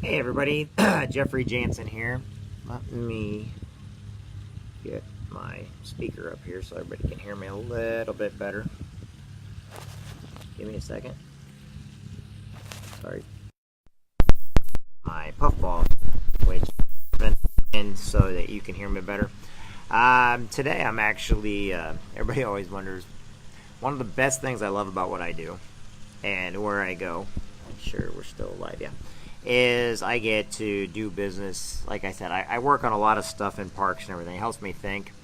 Hey everybody, Jeffrey Jansen here. Let me get my speaker up here so everybody can hear me a little bit better. Give me a second. Sorry. My puffball, which in so that you can hear me better. Today I'm actually, everybody always wonders, one of the best things I love about what I do and where I go, make sure we're still alive, yeah, is I get to do business. Like I said, I work on a lot of stuff in parks and everything. It helps me think.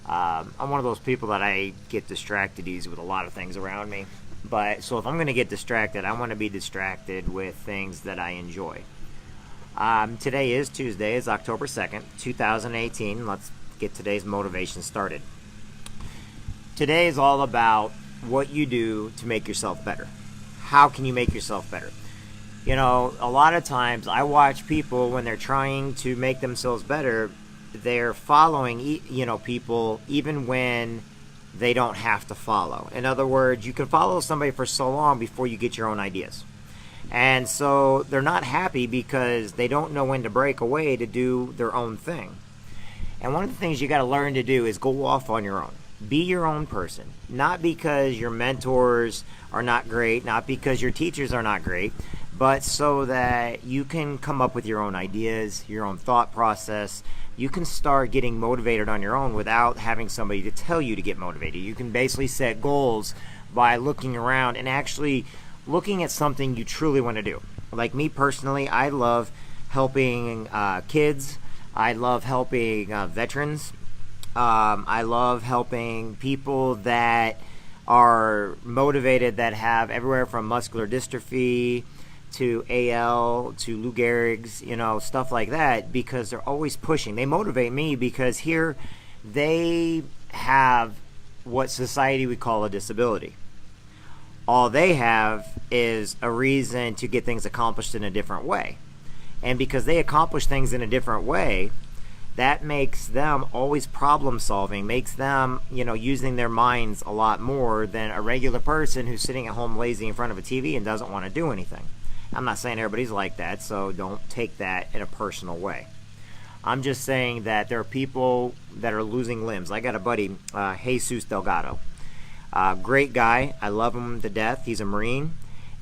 I'm one of those people that I get distracted easy with a lot of things around me. But so if I'm going to get distracted, I want to be distracted with things that I enjoy. Today is Tuesday. It's October 2nd, 2018. Let's get today's motivation started. Today is all about what you do to make yourself better. How can you make yourself better? You know, a lot of times I watch people when they're trying to make themselves better, they're following, people even when they don't have to follow. In other words, you can follow somebody for so long before you get your own ideas. And so they're not happy because they don't know when to break away to do their own thing. And one of the things you got to learn to do is go off on your own. Be your own person. Not because your mentors are not great, not because your teachers are not great, but so that you can come up with your own ideas, your own thought process. You can start getting motivated on your own without having somebody to tell you to get motivated. You can basically set goals by looking around and actually looking at something you truly want to do. Like me personally, I love helping kids. I love helping veterans. I love helping people that are motivated, that have everywhere from muscular dystrophy to AL to Lou Gehrig's, stuff like that, because they're always pushing. They motivate me because here they have what society would call a disability. All they have is a reason to get things accomplished in a different way. And because they accomplish things in a different way, that makes them always problem solving, makes them, using their minds a lot more than a regular person who's sitting at home lazy in front of a TV and doesn't want to do anything. I'm not saying everybody's like that, so don't take that in a personal way. I'm just saying that there are people that are losing limbs. I got a buddy, Jesus Delgado. Great guy. I love him to death. He's a Marine.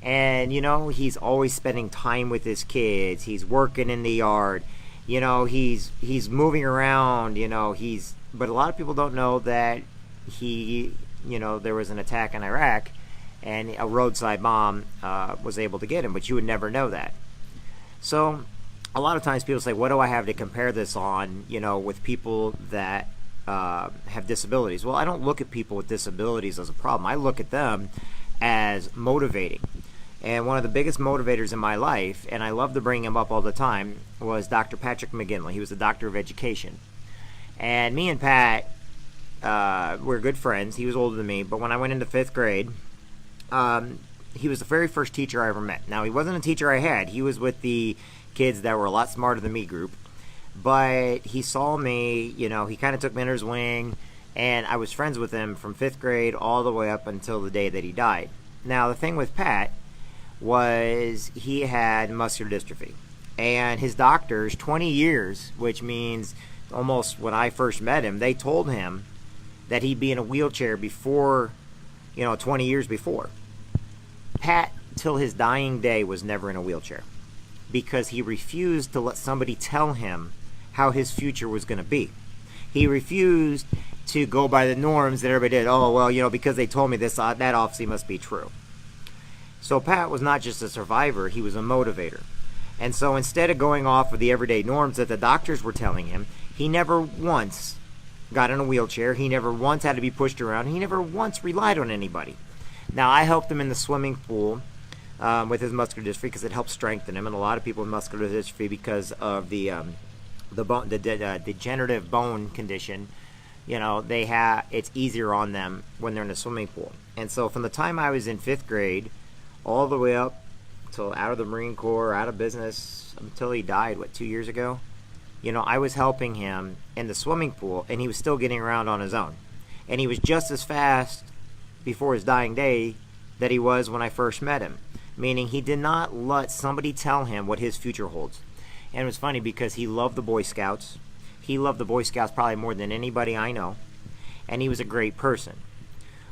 And, he's always spending time with his kids. He's working in the yard. He's moving around. But a lot of people don't know that there was an attack in Iraq and a roadside bomb was able to get him, but you would never know that. So a lot of times people say, what do I have to compare this on, with people that have disabilities? Well, I don't look at people with disabilities as a problem. I look at them as motivating. And one of the biggest motivators in my life, and I love to bring him up all the time, was Dr. Patrick McGinley. He was the doctor of education. And me and Pat were good friends. He was older than me, but when I went into 5th grade, he was the very first teacher I ever met. Now, he wasn't a teacher I had. He was with the kids that were a lot smarter than me group. But he saw me, he kind of took me under his wing, and I was friends with him from 5th grade all the way up until the day that he died. Now, the thing with Pat was he had muscular dystrophy. And his doctors, 20 years, which means almost when I first met him, they told him that he'd be in a wheelchair before, 20 years before. Pat, till his dying day, was never in a wheelchair because he refused to let somebody tell him how his future was going to be. He refused to go by the norms that everybody did. Oh, well, because they told me this, that obviously must be true. So Pat was not just a survivor, he was a motivator. And so instead of going off of the everyday norms that the doctors were telling him, he never once got in a wheelchair. He never once had to be pushed around. He never once relied on anybody. Now, I helped him in the swimming pool with his muscular dystrophy because it helped strengthen him. And a lot of people with muscular dystrophy, because of the degenerative bone condition, it's easier on them when they're in a swimming pool. And so from the time I was in 5th grade all the way up till out of the Marine Corps, out of business, until he died, 2 years ago, I was helping him in the swimming pool, and he was still getting around on his own. And he was just as fast before his dying day that he was when I first met him. meaning he did not let somebody tell him what his future holds. And it was funny because he loved the Boy Scouts. He loved the Boy Scouts probably more than anybody I know. And he was a great person.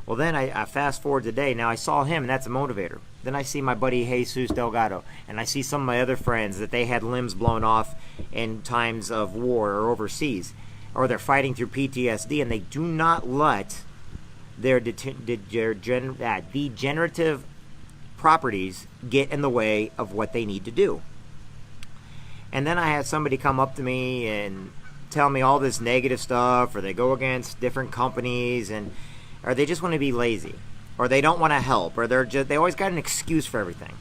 Well, then I fast forward today. Now I saw him, and that's a motivator. Then I see my buddy Jesus Delgado, and I see some of my other friends that they had limbs blown off in times of war or overseas, or they're fighting through PTSD, and they do not let their degenerative properties get in the way of what they need to do. And then I had somebody come up to me and tell me all this negative stuff, or they go against different companies, or they just want to be lazy, or they don't want to help, or they always got an excuse for everything.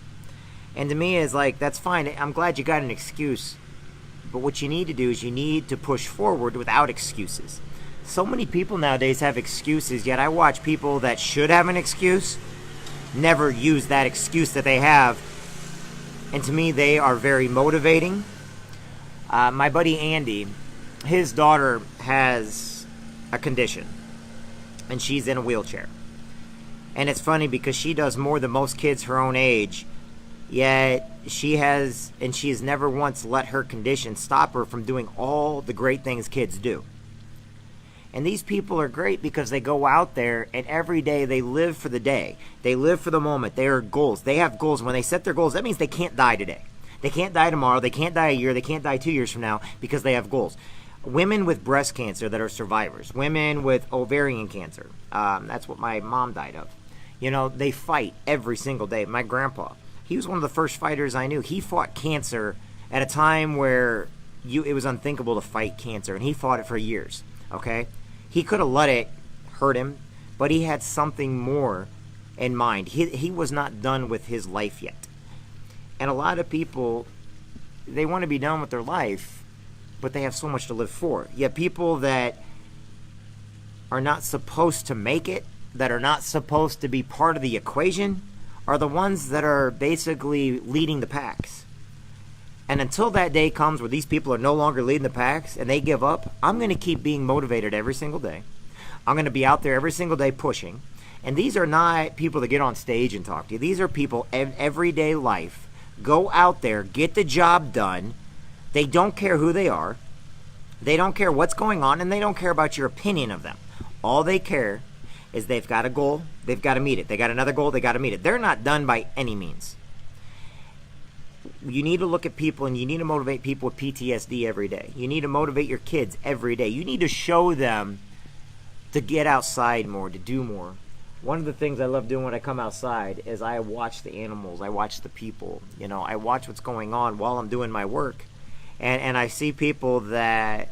And to me, it's like, that's fine. I'm glad you got an excuse. But what you need to do is you need to push forward without excuses. So many people nowadays have excuses, yet I watch people that should have an excuse never use that excuse that they have. And to me, they are very motivating. My buddy Andy, his daughter has a condition, and she's in a wheelchair. And it's funny because she does more than most kids her own age, yet she has never once let her condition stop her from doing all the great things kids do. And these people are great because they go out there and every day they live for the day. They live for the moment. They are goals. They have goals. When they set their goals, that means they can't die today. They can't die tomorrow. They can't die a year. They can't die 2 years from now because they have goals. Women with breast cancer that are survivors. Women with ovarian cancer. That's what my mom died of. You know, they fight every single day. My grandpa, he was one of the first fighters I knew. He fought cancer at a time where it was unthinkable to fight cancer, and he fought it for years, okay? He could have let it hurt him, but he had something more in mind. He was not done with his life yet. And a lot of people, they want to be done with their life, but they have so much to live for. Yet people that are not supposed to make it, that are not supposed to be part of the equation, are the ones that are basically leading the packs. And until that day comes where these people are no longer leading the packs and they give up, I'm going to keep being motivated every single day. I'm going to be out there every single day pushing. And these are not people that get on stage and talk to you. These are people in everyday life. Go out there, get the job done. They don't care who they are. They don't care what's going on, and they don't care about your opinion of them. All they care is they've got a goal, they've got to meet it. They got another goal, they got to meet it. They're not done by any means. You need to look at people, and you need to motivate people with PTSD every day. You need to motivate your kids every day. You need to show them to get outside more, to do more. One of the things I love doing when I come outside is I watch the animals, I watch the people. You know, I watch what's going on while I'm doing my work. And I see people that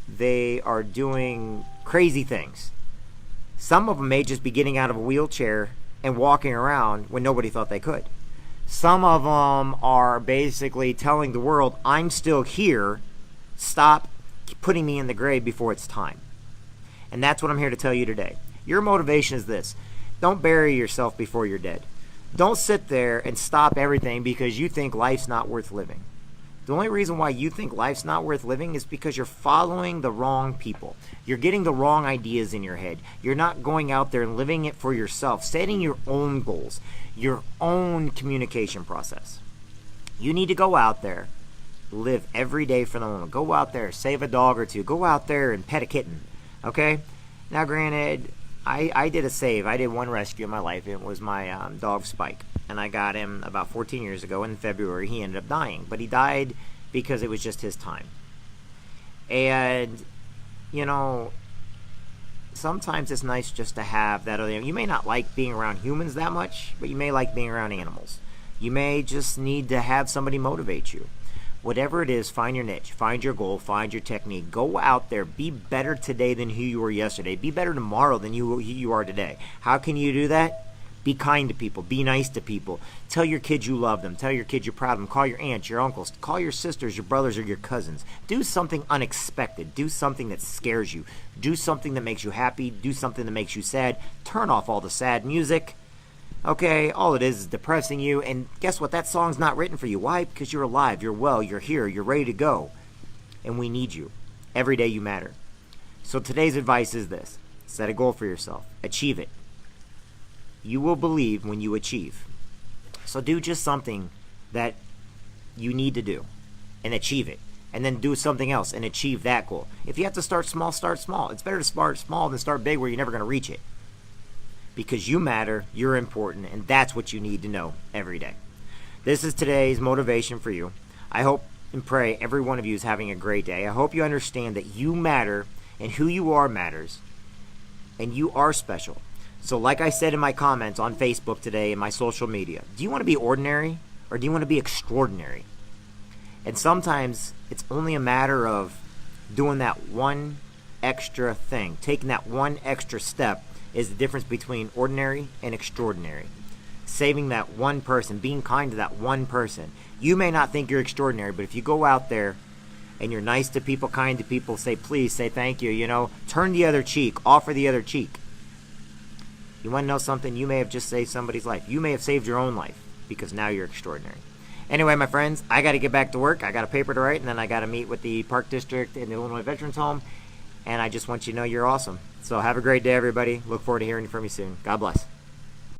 they are doing crazy things. Some of them may just be getting out of a wheelchair and walking around when nobody thought they could. Some of them are basically telling the world, I'm still here, stop putting me in the grave before it's time. And that's what I'm here to tell you today. Your motivation is this: don't bury yourself before you're dead. Don't sit there and stop everything because you think life's not worth living. The only reason why you think life's not worth living is because you're following the wrong people. You're getting the wrong ideas in your head. You're not going out there and living it for yourself, setting your own goals, your own communication process. You need to go out there, live every day for the moment. Go out there, save a dog or two. Go out there and pet a kitten, okay? Now, granted, I did a save. I did one rescue in my life. It was my dog Spike. And I got him about 14 years ago. In February, he ended up dying. But he died because it was just his time. And, you know, sometimes it's nice just to have that other. You may not like being around humans that much, but you may like being around animals. You may just need to have somebody motivate you. Whatever it is, find your niche, find your goal, find your technique. Go out there, be better today than who you were yesterday. Be better tomorrow than who you are today. How can you do that? Be kind to people. Be nice to people. Tell your kids you love them. Tell your kids you're proud of them. Call your aunts, your uncles. Call your sisters, your brothers, or your cousins. Do something unexpected. Do something that scares you. Do something that makes you happy. Do something that makes you sad. Turn off all the sad music. Okay, all it is depressing you. And guess what? That song's not written for you. Why? Because you're alive. You're well. You're here. You're ready to go. And we need you. Every day you matter. So today's advice is this. Set a goal for yourself. Achieve it. You will believe when you achieve. So do just something that you need to do and achieve it. And then do something else and achieve that goal. If you have to start small, start small. It's better to start small than start big where you're never going to reach it. Because you matter, you're important, and that's what you need to know every day. This is today's motivation for you. I hope and pray every one of you is having a great day. I hope you understand that you matter and who you are matters. And you are special. So like I said in my comments on Facebook today and my social media, do you want to be ordinary or do you want to be extraordinary? And sometimes it's only a matter of doing that one extra thing. Taking that one extra step is the difference between ordinary and extraordinary. Saving that one person, being kind to that one person. You may not think you're extraordinary, but if you go out there and you're nice to people, kind to people, say please, say thank you, turn the other cheek, offer the other cheek. You want to know something? You may have just saved somebody's life. You may have saved your own life because now you're extraordinary. Anyway, my friends, I got to get back to work. I got a paper to write, and then I got to meet with the Park District in the Illinois Veterans Home. And I just want you to know you're awesome. So have a great day, everybody. Look forward to hearing from you soon. God bless.